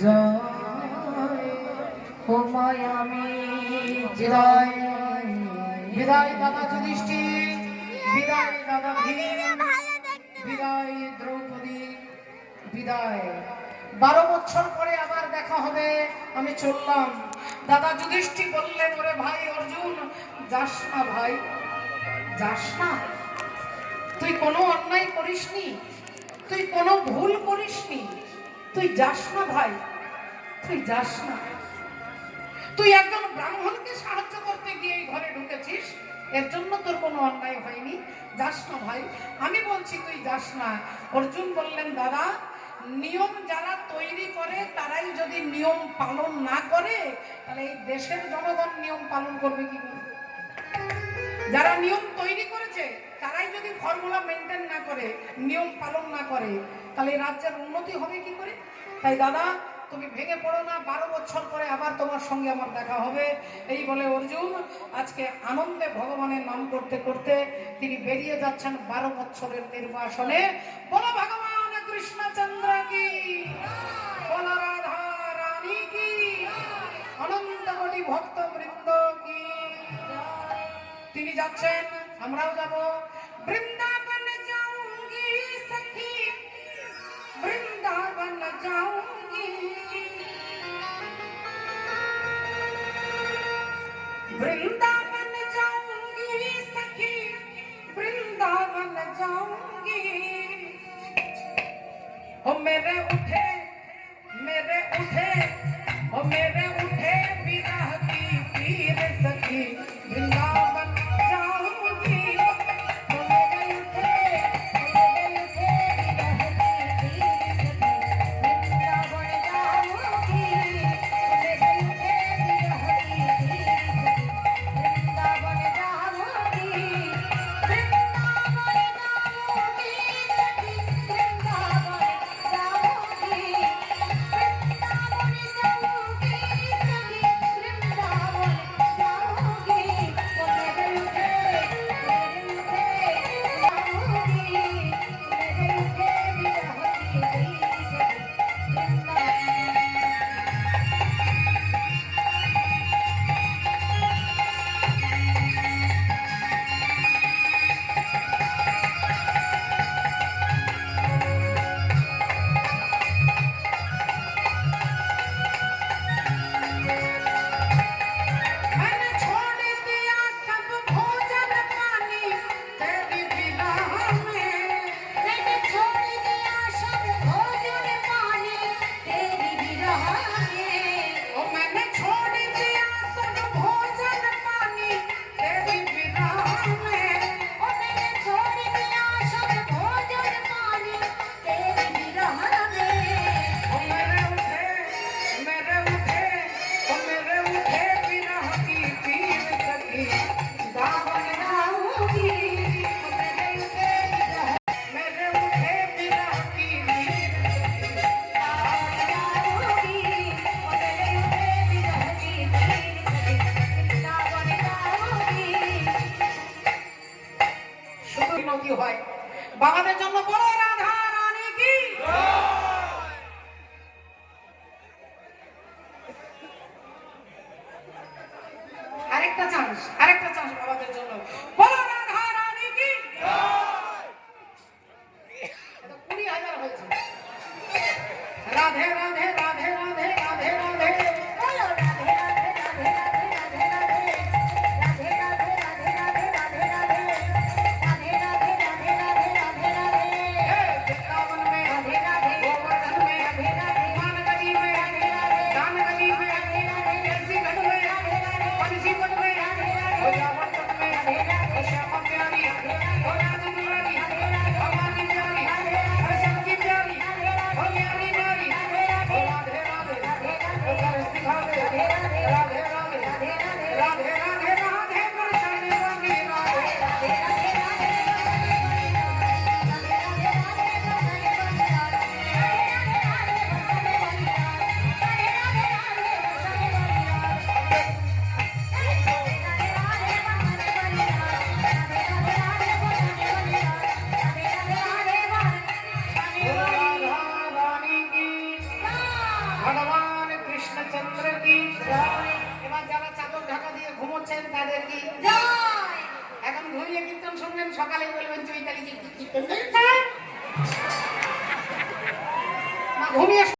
জয় ও Miami জয় বিদায় দাদা যুধিষ্ঠির, বিদায় দাদা ভীম, বিদায় দ্রৌপদী, বিদায়। 12 বছর পরে আবার দেখা হবে, আমি চললাম। দাদা যুধিষ্ঠির বললেন, ওরে ভাই অর্জুন, যাস না ভাই, যাস না। তুই কোনো অন্যায় করিসনি, তুই কোনো ভুল করিসনি, তুই যাস না ভাই, তুই যাস না। তুই একজন ব্রাহ্মণকে সাহায্য করতে গিয়ে এই ঘরে ঢুকেছিস, এর জন্য তোর কোনো অন্যায় হয়নি, যাস না ভাই, আমি বলছি তুই যাস না। অর্জুন বললেন, দাদা নিয়ম যারা তৈরি করে তারাই যদি নিয়ম পালন না করে, তাহলে এই দেশের জনগণ নিয়ম পালন করবে কি করে? যারা নিয়ম তৈরি করেছে তারাই যদি ফর্মুলা মেনটেন না করে, নিয়ম পালন না করে, তাহলে রাজ্যের উন্নতি হবে কি করে? তাই দাদা তুমি ভেঙে পড়ো না, 12 বছর পরে আবার তোমার সঙ্গে আমার দেখা হবে। এই বলে অর্জুন আজকে আনন্দে ভগবানের নাম করতে করতে তিনি বেরিয়ে যাচ্ছেন 12 বছরের নির্বাসনে। বলো ভগবান কৃষ্ণচন্দ্র কি, বলো রাধা রানী কি, অনন্ত কোটি ভক্ত বৃন্দ কি। তিনি যাচ্ছেন, আমরাও যাব। বৃন্দাবন যাऊंगी সখী, বৃন্দাবন যাऊंगी, বৃন্দাবন যাऊंगी সখী, বৃন্দাবন যাऊंगी। ओ मेरे उठे, मेरे उठे, ओ मेरे उठे विरह की पीर सखी, वृंदावन जाऊंगी। ओ मेरे उठे, ओ मेरे उठे विरह की पीर सखी, वृंदावन जाऊंगी। ओ मेरे उठे विरह की पीर सखी, वृंदावन जाऊंगी। वृंदावन जाऊंगी सखी, वृंदावन जाऊंगी, वृंदावन जाऊंगी सखी, वृंदावन जाऊंगी। ओ मेरे उठे, मेरे उठे जाऊंगी, मेरे उठे विरह की पीर सखी, मैंने छोड़ दिया सब भोजन पानी तेरी विरह में, मैंने छोड़ दिया सब भोजन पानी तेरी विरह में। ओ मैंने छोड़ दिया सब भोजन पानी तेरी विरह में, ओ मैंने छोड़ दिया सब भोजन पानी तेरी विरह में। ओ मेरे उठे, मेरे उठे, ओ मेरे उठे विरह की पीर सखी, दावन जाऊंगी। ओ मेरे उठे विरह, मेरे उठे विरह की पीर सखी, दावन जाऊंगी। ओ मेरे उठे विरह की पीर सखी, दावन जाऊंगी। শুধু বিনতি হয় বাবাদের জন্য, বলো রাধা রানী কি। আরেকটা চান্স, আরেকটা চান্স বাবাদের জন্য, বলো রাধা রানী কি। এটা 20,000 হয়েছে। রাধে রাধে রাধে রাধে রাধে রাধে, বলো রাধে রাধে রাধে রাধে রাধে রাধে, রাধে রাধে রাধে রাধে রাধে রাধে, রাধে রাধে রাধে राधे राधे राधे, वृंदावन में राधे राधे, गोवर्धन में राधे राधे, मानगली में राधे राधे, दानगली में राधे राधे, केसरीगढ़ में राधे राधे, बंसीगढ़ में राधे राधे, जावरगढ़ में राधे राधे, श्यामा प्यारी राधे राधे, राधे दुलारी राधे राधे, भवानी प्यारी राधे राधे, सबकी प्यारी राधे राधे, ज्ञानी प्यारी राधे राधे, राधे राधे राधे राधे, কৃষ্ণচন্দ্র কি জয়। এবার যারা চাদর ঢাকা দিয়ে ঘুমোচ্ছেন তাদের কি জয়। এখন ঘুমিয়ে কীর্তন শুনবেন, সকালে বলবেন চৈতালি কি কীর্তন ঘুমিয়ে